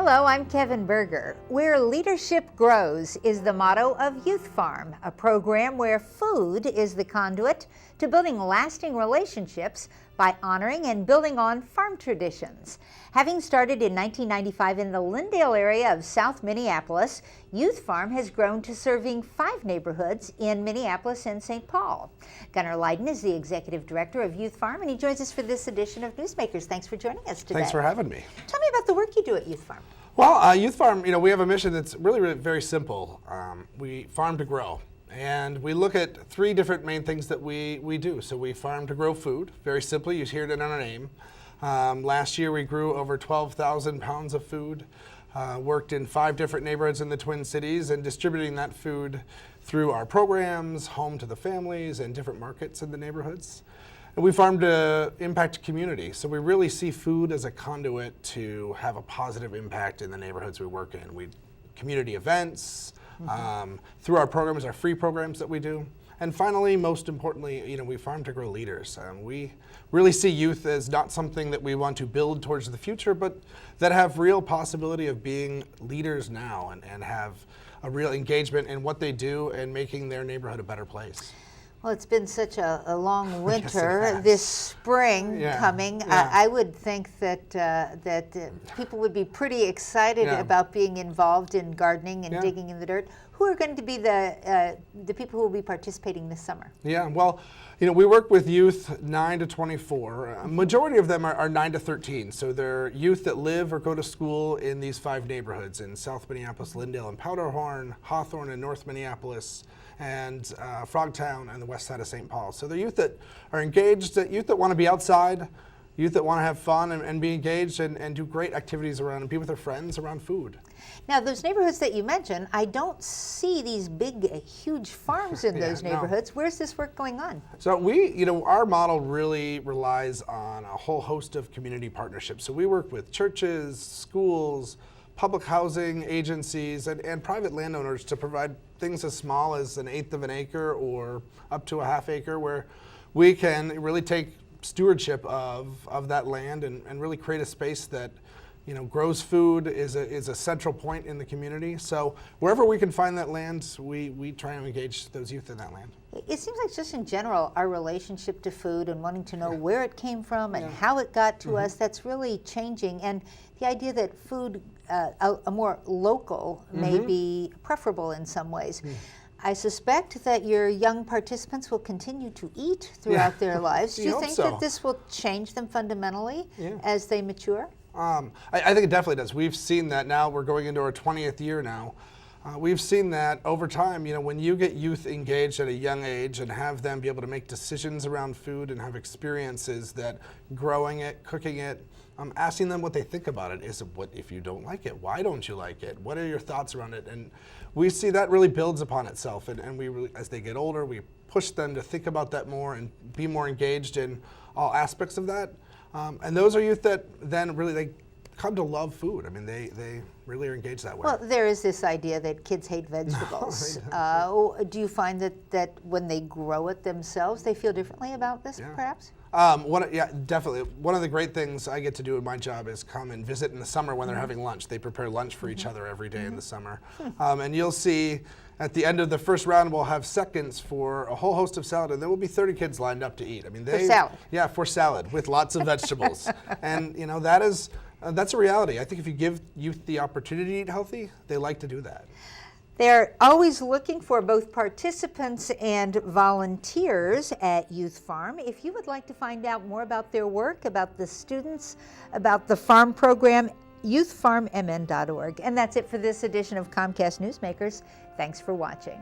Hello, I'm Kevin Berger. Where leadership grows is the motto of YouthFarm, a program where food is the conduit to building lasting relationships by honoring and building on farm traditions. Having started in 1995 in the Lindale area of South Minneapolis, YouthFarm has grown to serving 5 neighborhoods in Minneapolis and St. Paul. Gunnar Leiden is the executive director of YouthFarm, and he joins us for this edition of Newsmakers. Thanks for joining us today. Thanks for having me. Tell me about the work you do at YouthFarm. Well, YouthFarm, we have a mission that's really very simple. We farm to grow. And we look at 3 different main things that we do. So we farm to grow food, very simply, you hear it in our name. Last year we grew over 12,000 pounds of food, worked in 5 different neighborhoods in the Twin Cities and distributing that food through our programs, home to the families and different markets in the neighborhoods. And we farm to impact community. So we really see food as a conduit to have a positive impact in the neighborhoods we work in. We community events, through our programs, our free programs that we do. And finally, most importantly, we farm to grow leaders. We really see youth as not something that we want to build towards the future, but that have real possibility of being leaders now and have a real engagement in what they do and making their neighborhood a better place. Well, it's been such a long winter. Yes, this spring coming. Yeah. I would think that people would be pretty excited about being involved in gardening and digging in the dirt. Who are going to be the people who will be participating this summer? Yeah, well, we work with youth 9 to 24. A majority of them are 9 to 13. So they're youth that live or go to school in these 5 neighborhoods in South Minneapolis, Lindale and Powderhorn, Hawthorne and North Minneapolis, and Frogtown and the west side of St. Paul. So they're youth that are engaged, youth that want to be outside, youth that want to have fun and be engaged and do great activities around and be with their friends around food. Now, those neighborhoods that you mentioned, I don't see these big, huge farms in those neighborhoods. No. Where's this work going on? So our model really relies on a whole host of community partnerships. So we work with churches, schools, public housing agencies, and private landowners to provide things as small as 1/8 of an acre or up to a half acre, where we can really take stewardship of that land and really create a space that grows food, is a central point in the community. So wherever we can find that land, we try and engage those youth in that land. It seems like just in general, our relationship to food and wanting to know where it came from and how it got to us, that's really changing. And the idea that food, a more local, may be preferable in some ways. I suspect that your young participants will continue to eat throughout their lives. Do you think that this will change them fundamentally as they mature? I think it definitely does. We've seen that now. We're going into our 20th year now. We've seen that over time, when you get youth engaged at a young age and have them be able to make decisions around food and have experiences that growing it, cooking it, asking them what they think about it. What if you don't like it? Why don't you like it? What are your thoughts around it? And we see that really builds upon itself. And we really, as they get older, we push them to think about that more and be more engaged in all aspects of that. And those are youth that then really they come to love food. I mean, they really are engaged that way. Well, there is this idea that kids hate vegetables. Do you find that when they grow it themselves, they feel differently about this, perhaps? Definitely. One of the great things I get to do in my job is come and visit in the summer when they're having lunch. They prepare lunch for each other every day in the summer. And you'll see at the end of the first round, we'll have seconds for a whole host of salad, and there will be 30 kids lined up to eat. I mean, for salad? Yeah, for salad with lots of vegetables. And that's a reality. I think if you give youth the opportunity to eat healthy, they like to do that. They're always looking for both participants and volunteers at YouthFarm. If you would like to find out more about their work, about the students, about the farm program, youthfarmmn.org. And that's it for this edition of Comcast Newsmakers. Thanks for watching.